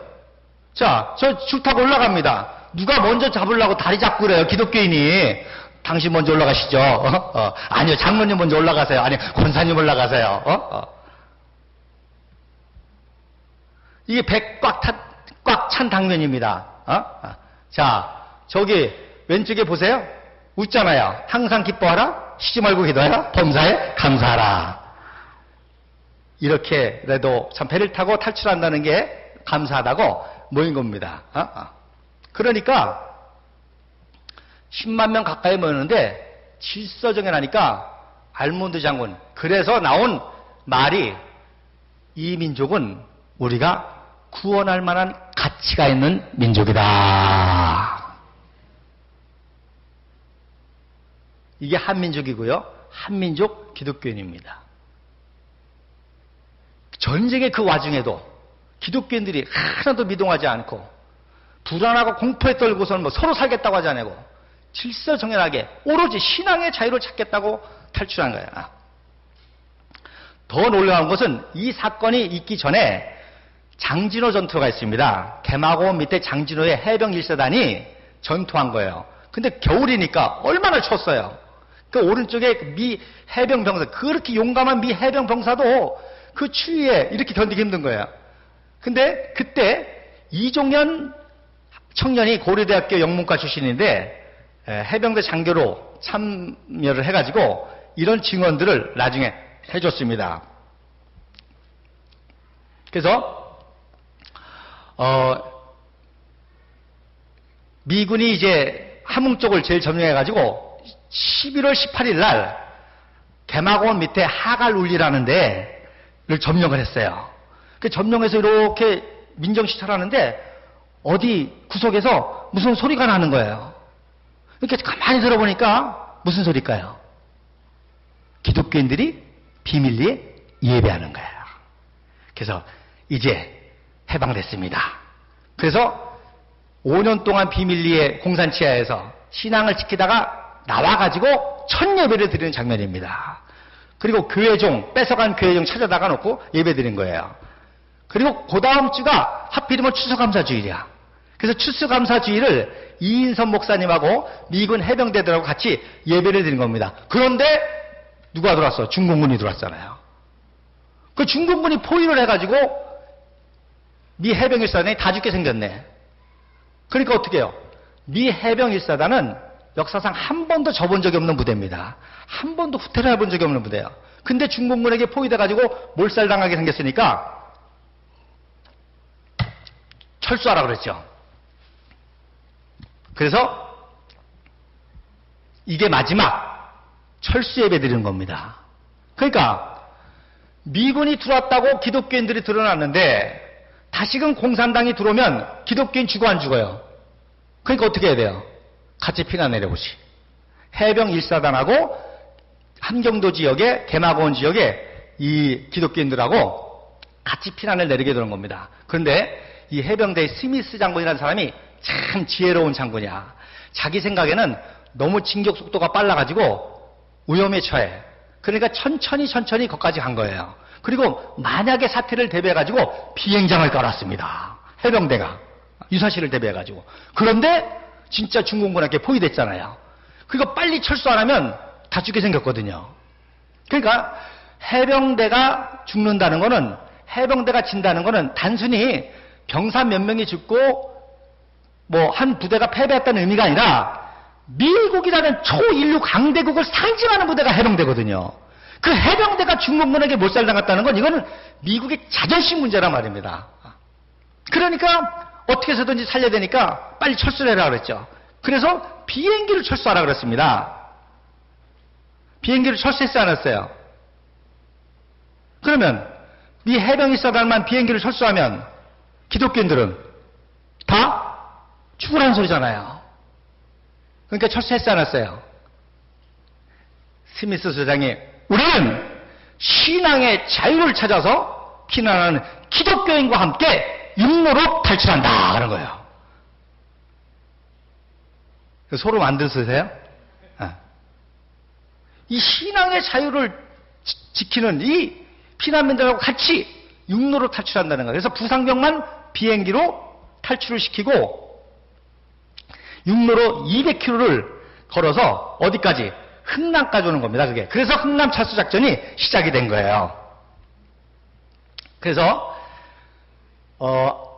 자, 저 줄 타고 올라갑니다. 누가 먼저 잡으려고 다리 잡고 그래요. 기독교인이. 당신 먼저 올라가시죠. 아니요, 장로님 먼저 올라가세요. 아니요, 권사님 올라가세요. 이게 배 꽉 찬 당면입니다. 자, 저기 왼쪽에 보세요. 웃잖아요. 항상 기뻐하라. 쉬지 말고 기도하라. 범사에 감사하라. 이렇게라도 참 배를 타고 탈출한다는 게 감사하다고 모인 겁니다. 그러니까 10만 명 가까이 모였는데 질서정연하니까 알몬드 장군, 그래서 나온 말이, 이 민족은 우리가 구원할 만한 가치가 있는 민족이다. 이게 한민족이고요. 한민족 기독교인입니다. 전쟁의 그 와중에도 기독교인들이 하나도 미동하지 않고 불안하고 공포에 떨고서는 뭐 서로 살겠다고 하지 않고 질서정연하게 오로지 신앙의 자유를 찾겠다고 탈출한 거예요. 더 놀라운 것은 이 사건이 있기 전에 장진호 전투가 있습니다. 개마고원 밑에 장진호의 해병 1사단이 전투한 거예요. 근데 겨울이니까 얼마나 추웠어요. 그 오른쪽에 미 해병 병사, 그렇게 용감한 미 해병 병사도 그 추위에 이렇게 견디기 힘든 거예요. 근데 그때 이종현 청년이 고려대학교 영문과 출신인데 해병대 장교로 참여를 해가지고 이런 증언들을 나중에 해줬습니다. 그래서 미군이 이제 함흥 쪽을 제일 점령해가지고 11월 18일 날 개마고원 밑에 하갈울리라는 데를 점령을 했어요. 그 점령해서 이렇게 민정시찰하는데 어디 구석에서 무슨 소리가 나는 거예요. 이렇게 가만히 들어보니까 무슨 소리일까요? 기독교인들이 비밀리에 예배하는 거예요. 그래서 이제 해방됐습니다. 그래서 5년 동안 비밀리에 공산치하에서 신앙을 지키다가 나와가지고 첫 예배를 드리는 장면입니다. 그리고 교회종, 뺏어간 교회종 찾아다가 놓고 예배 드린 거예요. 그리고 그 다음 주가 하필이면 추수감사주일이야. 그래서 추수감사주일을 이인선 목사님하고 미군 해병대들하고 같이 예배를 드린 겁니다. 그런데 누가 들어왔어? 중공군이 들어왔잖아요. 그 중공군이 포위를 해가지고 미 해병 1사단이 다 죽게 생겼네. 그러니까 어떻게 해요? 미 해병 1사단은 역사상 한 번도 져본 적이 없는 부대입니다. 한 번도 후퇴를 해본 적이 없는 부대예요. 근데 중공군에게 포위돼가지고 몰살당하게 생겼으니까 철수하라 그랬죠. 그래서 이게 마지막 철수 예배 드리는 겁니다. 그러니까 미군이 들어왔다고 기독교인들이 드러났는데 다시금 공산당이 들어오면 기독교인 죽어 안 죽어요? 그러니까 어떻게 해야 돼요? 같이 피난 내려오시. 해병 1사단하고 함경도 지역에 개마고원 지역에 이 기독교인들하고 같이 피난을 내리게 되는 겁니다. 그런데 이 해병대의 스미스 장군이라는 사람이 참 지혜로운 장군이야. 자기 생각에는 너무 진격 속도가 빨라가지고 위험에 처해. 그러니까 천천히 거기까지 간 거예요. 그리고 만약에 사태를 대비해가지고 비행장을 깔았습니다. 해병대가 유사시를 대비해가지고. 그런데 진짜 중공군에게 포위됐잖아요. 그러니까 빨리 철수 안 하면 다 죽게 생겼거든요. 그러니까 해병대가 죽는다는 거는, 해병대가 진다는 거는 단순히 병사 몇 명이 죽고 뭐 한 부대가 패배했다는 의미가 아니라 미국이라는 초인류 강대국을 상징하는 부대가 해병대거든요. 그 해병대가 중공군에게 몰살당했다는 건 이거는 미국의 자존심 문제란 말입니다. 그러니까 어떻게 해서든지 살려야 되니까 빨리 철수를 해라 그랬죠. 그래서 비행기를 철수하라 그랬습니다. 비행기를 철수했어요, 안 했어요? 그러면 미 해병이 써달만 비행기를 철수하면 기독교인들은 다 죽으라는 소리잖아요. 그러니까 철수했어요, 안 했어요? 스미스 소장이 우리는 신앙의 자유를 찾아서 피난하는 기독교인과 함께 육로로 탈출한다 그런 거예요. 서로 만들 쓰세요? 이 신앙의 자유를 지키는 이 피난민들하고 같이 육로로 탈출한다는 거예요. 그래서 부상병만 비행기로 탈출을 시키고 육로로 200km를 걸어서 어디까지? 흥남까지 오는 겁니다. 그게. 그래서 흥남 철수 작전이 시작이 된 거예요. 그래서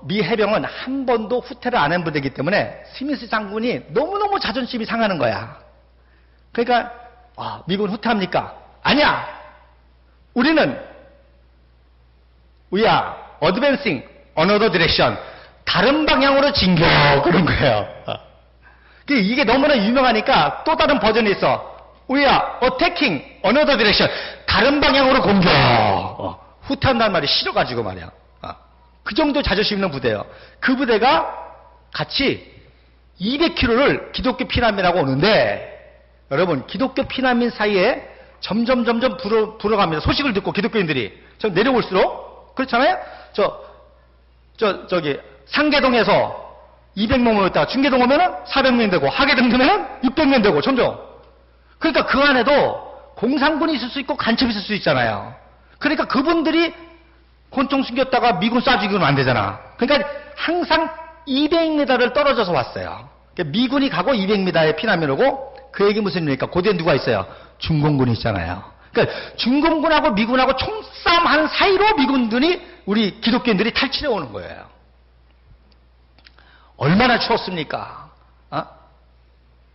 미 해병은 한 번도 후퇴를 안 한 부대이기 때문에 스미스 장군이 너무너무 자존심이 상하는 거야. 그러니까 미국은 후퇴합니까? 아니야. 우리는 We are advancing another direction. 다른 방향으로 진격 그런 거예요. 이게 너무나 유명하니까 또 다른 버전이 있어. We are attacking another direction. 다른 방향으로 공격. 후퇴한다는 말이 싫어가지고 말이야. 그 정도 자존심 있는 부대예요. 그 부대가 같이 200km를 기독교 피난민하고 오는데 여러분 기독교 피난민 사이에 점점 불어갑니다. 소식을 듣고 기독교인들이 저 내려올수록 그렇잖아요. 저기 상계동에서 200명 모였다가 중계동 오면은 400명 되고 하계동 되면은 600명 되고 점점. 그러니까 그 안에도 공산군이 있을 수 있고 간첩이 있을 수 있잖아요. 그러니까 그분들이 권총 숨겼다가 미군 쏴 죽이면 안 되잖아. 그러니까 항상 200m를 떨어져서 왔어요. 그러니까 미군이 가고 200m의 피난민 오고 그 얘기 무슨 일입니까? 고대에 누가 있어요? 중공군이 있잖아요. 그러니까 중공군하고 미군하고 총싸움하는 사이로 미군들이 우리 기독교인들이 탈출해 오는 거예요. 얼마나 추웠습니까?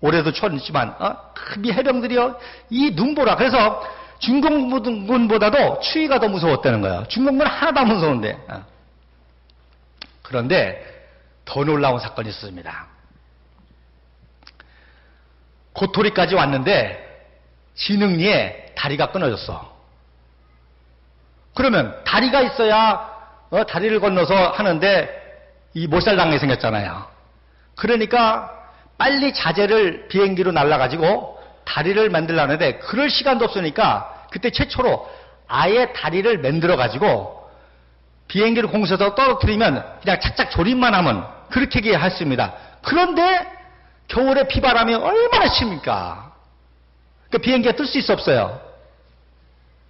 올해도 추웠지만 미 해병들이요 이 눈보라. 그래서 중공군보다도 추위가 더 무서웠다는 거예요. 중공군은 하나도 안 무서운데. 그런데 더 놀라운 사건이 있었습니다. 고토리까지 왔는데 진흥리에 다리가 끊어졌어. 그러면 다리가 있어야 다리를 건너서 하는데 이 몰살당하게 생겼잖아요. 그러니까 빨리 자재를 비행기로 날라가지고 다리를 만들려는데 그럴 시간도 없으니까 그때 최초로 아예 다리를 만들어가지고 비행기를 공수해서 떨어뜨리면 그냥 착착 조립만 하면 그렇게 할 수 있습니다. 그런데 겨울에 비바람이 얼마나 칩니까? 그 비행기가 뜰 수 있어 없어요?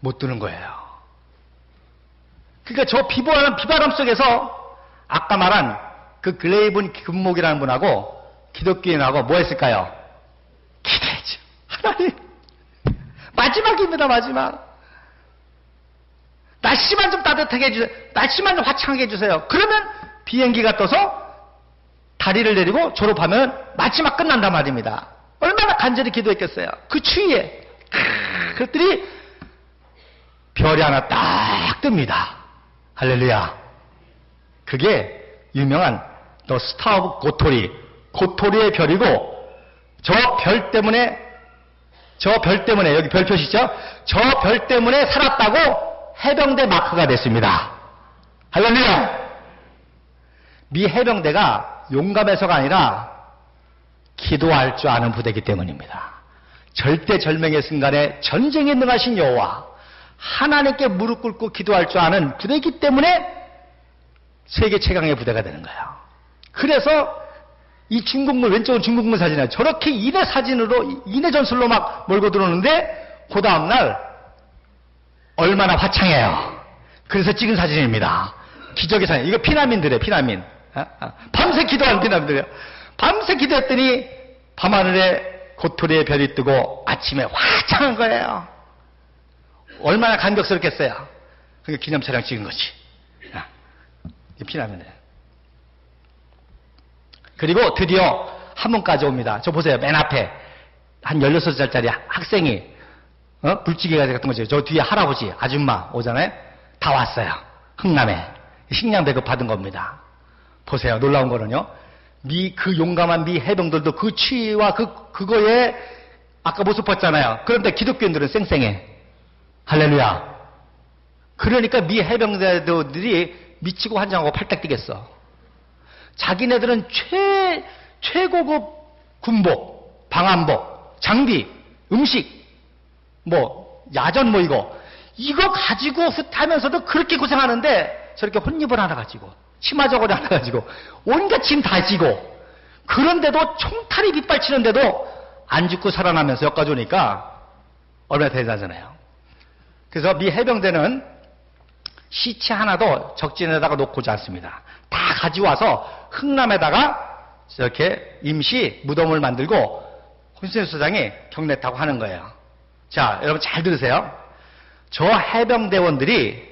못 뜨는 거예요. 그러니까 저 비바람 속에서 아까 말한 그 글레이븐 금목이라는 분하고 기독교인하고 뭐 했을까요? 기도했죠. 하나님, 마지막입니다, 마지막. 날씨만 좀 따뜻하게 해주세요. 날씨만 좀 화창하게 해주세요. 그러면 비행기가 떠서 다리를 내리고 졸업하면 마지막 끝난단 말입니다. 얼마나 간절히 기도했겠어요. 그 추위에. 그랬더니 별이 하나 딱 뜹니다. 할렐루야. 그게 유명한 The Star of 고토리. 고토리의 별이고 저 별 때문에 여기 별 표시죠? 저 별 때문에 살았다고 해병대 마크가 됐습니다. 할렐루야. 미 해병대가 용감해서가 아니라 기도할 줄 아는 부대이기 때문입니다. 절대절명의 순간에 전쟁에 능하신 여호와 하나님께 무릎 꿇고 기도할 줄 아는 부대이기 때문에 세계 최강의 부대가 되는 거예요. 그래서 이 중공군, 왼쪽은 중공군 사진이에요. 저렇게 인해 사진으로, 인해 전술로 막 몰고 들어오는데 그 다음날 얼마나 화창해요. 그래서 찍은 사진입니다. 기적의 사진. 이거 피난민들이에요, 피난민. 밤새 기도한 피난민들이에요. 밤새 기도했더니 밤하늘에 고토리의 별이 뜨고 아침에 화창한 거예요. 얼마나 감격스럽겠어요. 그게 기념촬영 찍은 거지. 이 피난민이에요. 그리고 드디어 한 분까지 옵니다. 저 보세요. 맨 앞에 한 16살짜리 학생이 불치기 같은 거죠. 저 뒤에 할아버지, 아줌마 오잖아요. 다 왔어요. 흥남에 식량 배급 받은 겁니다. 보세요. 놀라운 거는요. 그 용감한 미 해병들도 그 추위와 그거에 아까 모습 봤잖아요. 그런데 기독교인들은 쌩쌩해. 할렐루야. 그러니까 미 해병대들이 미치고 환장하고 팔딱 뛰겠어. 자기네들은 최고급 군복, 방한복, 장비, 음식, 야전 이거 가지고 하면서도 그렇게 고생하는데 저렇게 혼입을 하나 가지고, 치마 저고리 하나 가지고, 온갖 짐 다 지고, 그런데도 총탈이 빗발치는데도 안 죽고 살아나면서 여기까지 오니까 얼마나 대단하잖아요. 그래서 미 해병대는 시체 하나도 적진에다가 놓고지 않습니다. 다 가져와서 흥남에다가 이렇게 임시 무덤을 만들고 훈센 소장이 경례 타고 하는 거예요. 자, 여러분 잘 들으세요. 저 해병대원들이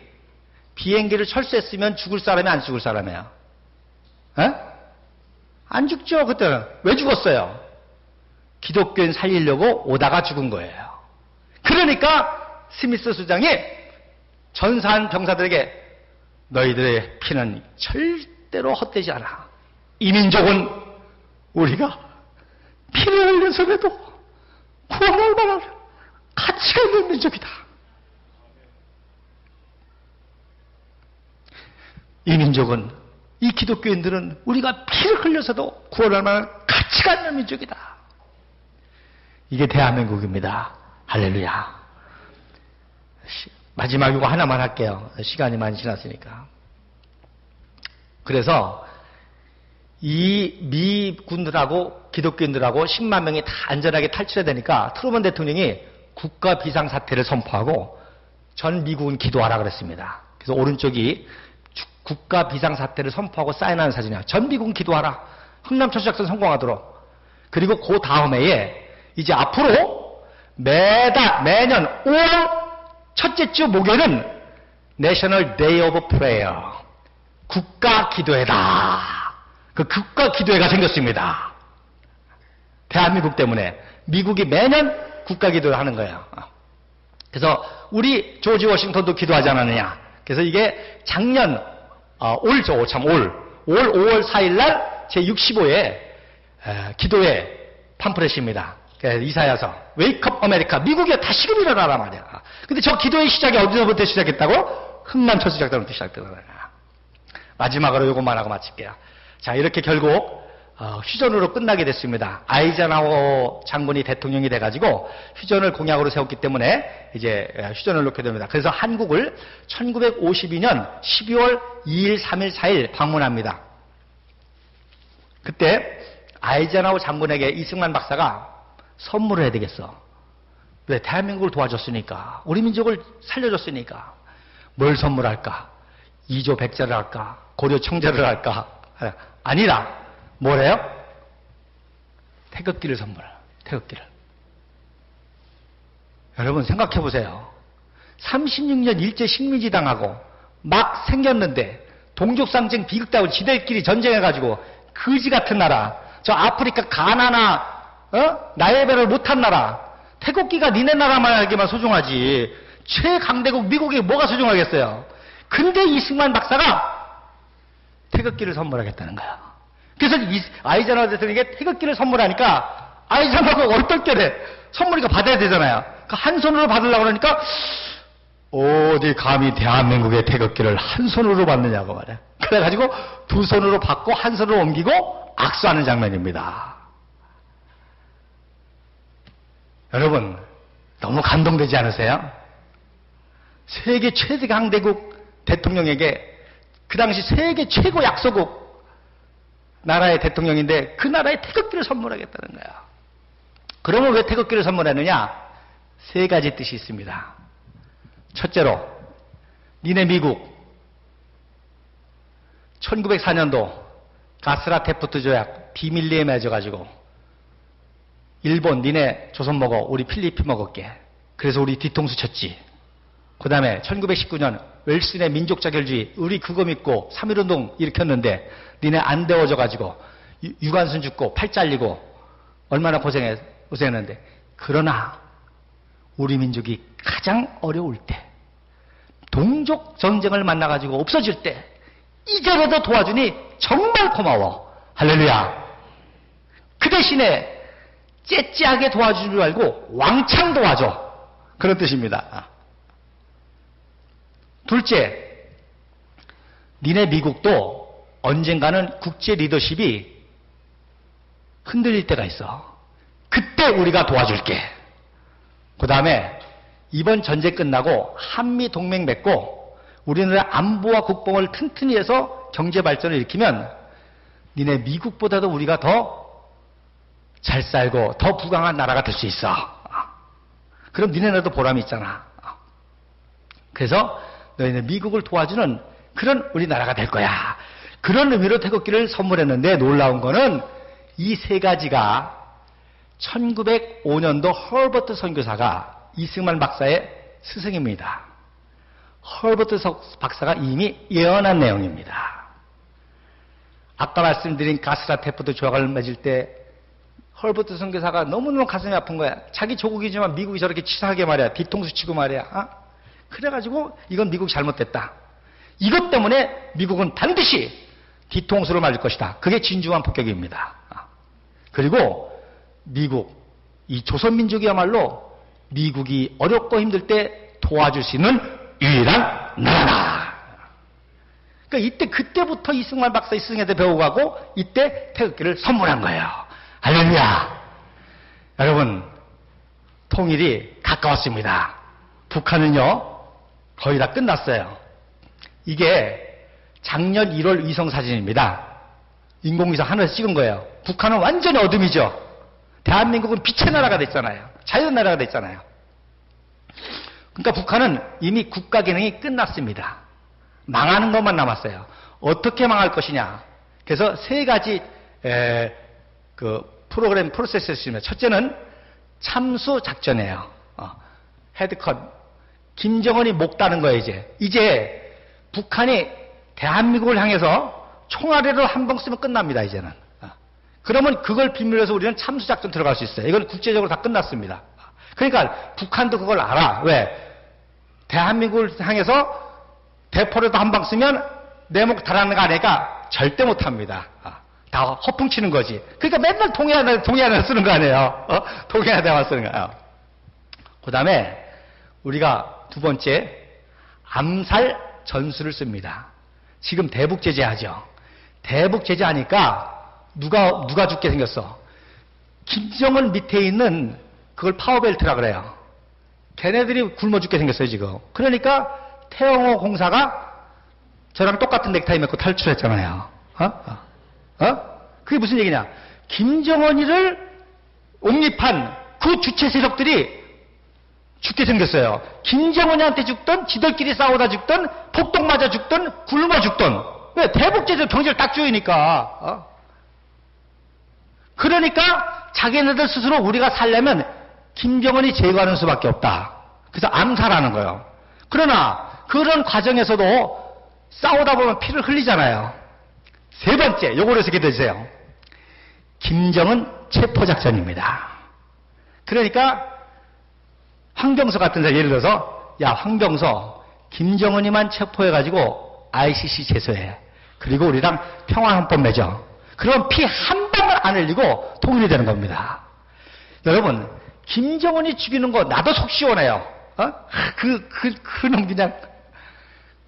비행기를 철수했으면 죽을 사람이 안 죽을 사람이에요? 에? 안 죽죠, 그때는. 왜 죽었어요? 기독교인 살리려고 오다가 죽은 거예요. 그러니까 스미스 수장이 전사한 병사들에게 너희들의 피는 절대로 헛되지 않아. 이 민족은 우리가 피를 흘려서라도 구원할 만한 가치가 있는 민족이다. 이 민족은, 이 기독교인들은 우리가 피를 흘려서도 구원할 만한 가치가 있는 민족이다. 이게 대한민국입니다. 할렐루야. 마지막 이거 하나만 할게요. 시간이 많이 지났으니까. 그래서 이 미군들하고 기독교인들하고 10만 명이 다 안전하게 탈출해야 되니까 트루먼 대통령이 국가 비상사태를 선포하고 전 미국은 기도하라 그랬습니다. 그래서 오른쪽이 국가 비상사태를 선포하고 사인하는 사진이야. 전 미국은 기도하라. 흥남 철수작전 성공하도록. 그리고 그 다음 해에 이제 앞으로 매년 5월 첫째 주 목요일은 National Day of Prayer, 국가 기도회다. 그 국가 기도회가 생겼습니다. 대한민국 때문에 미국이 매년 국가 기도를 하는 거예요. 그래서 우리 조지 워싱턴도 기도하지 않았느냐. 그래서 이게 작년 올 5월 4일 날 제65회 기도회 팜프렛입니다. 이사야서 웨이크업 아메리카, 미국이 다시금 일어나라 말이야. 근데 저 기도의 시작이 어디서부터 시작했다고? 흥남 철수작전부터 시작되는 거야. 마지막으로 요것만 하고 마칠게요. 자, 이렇게 결국 휴전으로 끝나게 됐습니다. 아이젠하워 장군이 대통령이 돼가지고 휴전을 공약으로 세웠기 때문에 이제 휴전을 놓게 됩니다. 그래서 한국을 1952년 12월 2일, 3일, 4일 방문합니다. 그때 아이젠하워 장군에게 이승만 박사가 선물을 해야 되겠어. 왜? 대한민국을 도와줬으니까. 우리 민족을 살려줬으니까. 뭘 선물할까? 2조 백자를 할까? 고려 청자를 할까? 아니라 뭐래요? 태극기를 선물해요. 태극기를. 여러분 생각해 보세요. 36년 일제 식민지 당하고 막 생겼는데 동족상쟁 비극다고 지들끼리 전쟁해가지고 거지 같은 나라, 저 아프리카 가나나 나예배를 못한 나라, 태극기가 니네 나라만에게만 소중하지 최강대국 미국이 뭐가 소중하겠어요. 근데 이승만 박사가 태극기를 선물하겠다는 거야. 그래서 아이젠하워 대통령에게 태극기를 선물하니까 아이젠하워가 얼떨결에 선물이가 받아야 되잖아요. 한 손으로 받으려고 그러니까 어디 감히 대한민국의 태극기를 한 손으로 받느냐고 말이야. 그래가지고 두 손으로 받고 한 손으로 옮기고 악수하는 장면입니다. 여러분 너무 감동되지 않으세요? 세계 최강대국 대통령에게 그 당시 세계 최고 약소국 나라의 대통령인데 그 나라에 태극기를 선물하겠다는 거야. 그러면 왜 태극기를 선물하느냐? 세 가지 뜻이 있습니다. 첫째로 니네 미국 1904년도 가스라테프트 조약 비밀리에 맺어가지고 일본 니네 조선 먹어 우리 필리핀 먹을게. 그래서 우리 뒤통수 쳤지. 그 다음에 1919년 웰슨의 민족자결주의 우리 그거 믿고 3.1운동 일으켰는데 니네 안 데워져가지고 유관순 죽고 팔 잘리고 얼마나 고생했는데 그러나 우리 민족이 가장 어려울 때 동족 전쟁을 만나가지고 없어질 때 이제라도 도와주니 정말 고마워. 할렐루야. 그 대신에 째째하게 도와주는 줄 알고 왕창 도와줘. 그런 뜻입니다. 둘째, 니네 미국도 언젠가는 국제 리더십이 흔들릴 때가 있어. 그때 우리가 도와줄게. 그 다음에 이번 전쟁 끝나고 한미 동맹 맺고 우리나라 안보와 국방을 튼튼히 해서 경제 발전을 일으키면 니네 미국보다도 우리가 더 잘 살고 더 부강한 나라가 될 수 있어. 그럼 니네들도 보람이 있잖아. 그래서 너희는 미국을 도와주는 그런 우리나라가 될 거야. 그런 의미로 태극기를 선물했는데 놀라운 거는 이 세 가지가 1905년도 헐버트 선교사가 이승만 박사의 스승입니다. 헐버트 박사가 이미 예언한 내용입니다. 아까 말씀드린 가스라 테프트 조약을 맺을 때 헐버트 선교사가 너무너무 가슴이 아픈 거야. 자기 조국이지만 미국이 저렇게 치사하게 말이야. 뒤통수 치고 말이야. 그래가지고 이건 미국이 잘못됐다. 이것 때문에 미국은 반드시 뒤통수를 맞을 것이다. 그게 진중한 폭격입니다. 그리고 미국, 이 조선민족이야말로 미국이 어렵고 힘들 때 도와줄 수 있는 유일한 나라다. 그러니까 그때부터 이승만 박사 이승에게 배우고 가고 이때 태극기를 선물한 거예요. 할렐루야. 여러분, 통일이 가까웠습니다. 북한은요 거의 다 끝났어요. 이게 작년 1월 위성 사진입니다. 인공위성 하늘에서 찍은 거예요. 북한은 완전히 어둠이죠. 대한민국은 빛의 나라가 됐잖아요. 자연 나라가 됐잖아요. 그러니까 북한은 이미 국가 기능이 끝났습니다. 망하는 것만 남았어요. 어떻게 망할 것이냐. 그래서 세 가지 프로그램 프로세스가 있습니다. 첫째는 참수 작전이에요. 헤드컷. 김정은이 목 따는 거예요, 이제. 북한이 대한민국을 향해서 총알을 한 방 쓰면 끝납니다, 이제는. 그러면 그걸 비밀로 해서 우리는 참수 작전 들어갈 수 있어요. 이건 국제적으로 다 끝났습니다. 그러니까 북한도 그걸 알아. 왜? 대한민국을 향해서 대포라도 한 방 쓰면 내 목 달아나는 거 아니까 절대 못 합니다. 다 허풍치는 거지. 그러니까 맨날 동해안을 쓰는 거 아니에요. 동해안에만 쓰는 거예요. 그 다음에 우리가 두 번째, 암살 전술을 씁니다. 지금 대북 제재하죠. 대북 제재하니까 누가 죽게 생겼어? 김정은 밑에 있는 그걸 파워벨트라 그래요. 걔네들이 굶어 죽게 생겼어요, 지금. 그러니까 태영호 공사가 저랑 똑같은 넥타이 맺고 탈출했잖아요. 그게 무슨 얘기냐? 김정은이를 옹립한 그 주체 세력들이 죽게 생겼어요. 김정은이한테 죽든 지들끼리 싸우다 죽든 폭동 맞아 죽든 굶어 죽든. 왜? 대북제재 경제를 딱 조이니까. 그러니까 자기네들 스스로 우리가 살려면 김정은이 제거하는 수밖에 없다. 그래서 암살하는 거예요. 그러나 그런 과정에서도 싸우다 보면 피를 흘리잖아요. 세 번째, 요거를 쓰게 되세요. 김정은 체포작전입니다. 그러니까 황병서 같은 사람, 예를 들어서 야 황병서 김정은이만 체포해가지고 ICC 제소해. 그리고 우리랑 평화헌법 맺어. 그럼 피 한 방울 안 흘리고 통일이 되는 겁니다. 여러분, 김정은이 죽이는 거 나도 속 시원해요. 그놈 그냥.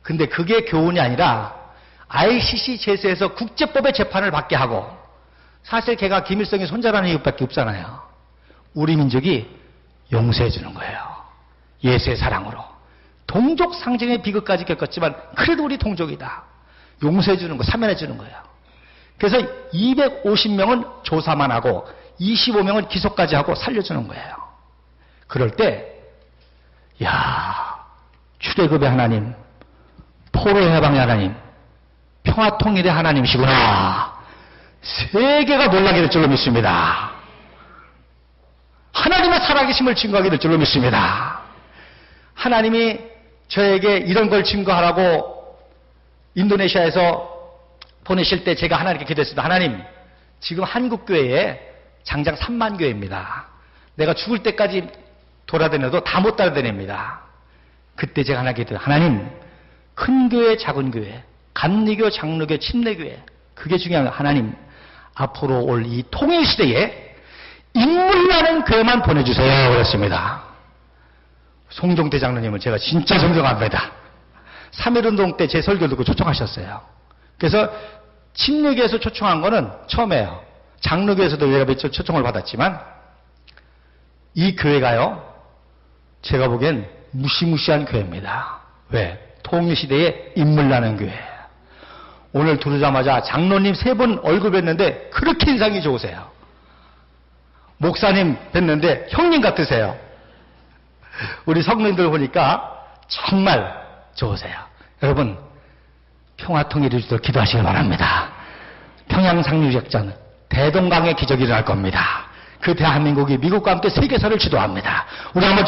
근데 그게 교훈이 아니라 ICC 제소해서 국제법의 재판을 받게 하고, 사실 걔가 김일성이 손자라는 이유밖에 없잖아요. 우리 민족이 용서해 주는 거예요. 예수의 사랑으로. 동족 상징의 비극까지 겪었지만 그래도 우리 동족이다. 용서해 주는 거, 사면해 주는 거예요. 그래서 250명은 조사만 하고 25명은 기소까지 하고 살려주는 거예요. 그럴 때 야, 출애굽의 하나님, 포로의 해방의 하나님, 평화통일의 하나님이시구나. 세계가 놀라게 될 줄로 믿습니다. 하나님의 살아계심을 증거하게 될 줄로 믿습니다. 하나님이 저에게 이런 걸 증거하라고 인도네시아에서 보내실 때 제가 하나님께 기도했습니다. 하나님, 지금 한국교회에 장장 3만 교회입니다. 내가 죽을 때까지 돌아다녀도 다 못 따라다닙니다. 그때 제가 하나 기도해요. 하나님, 큰 교회, 작은 교회, 감리교, 장로교, 침례교회, 그게 중요한 거예요. 하나님, 앞으로 올 이 통일 시대에 인물나는 교회만 보내주세요. 그랬습니다. 송종태 장로님은 제가 진짜 존경합니다. 3.1운동 때 제 설교 듣고 초청하셨어요. 그래서 침례교에서 초청한 거는 처음이에요. 장로교에서도 내가 몇 초청을 받았지만 이 교회가요, 제가 보기엔 무시무시한 교회입니다. 왜? 통일시대에 인물나는 교회. 오늘 들어오자마자 장로님 3분 얼굴 뵀는데 그렇게 인상이 좋으세요. 목사님 뵀는데 형님 같으세요. 우리 성도님들 보니까 정말 좋으세요. 여러분, 평화통일을 위해서 기도하시길 바랍니다. 평양상륙작전, 대동강의 기적이 일어날 겁니다. 그 대한민국이 미국과 함께 세계사를 주도합니다. 우리 한번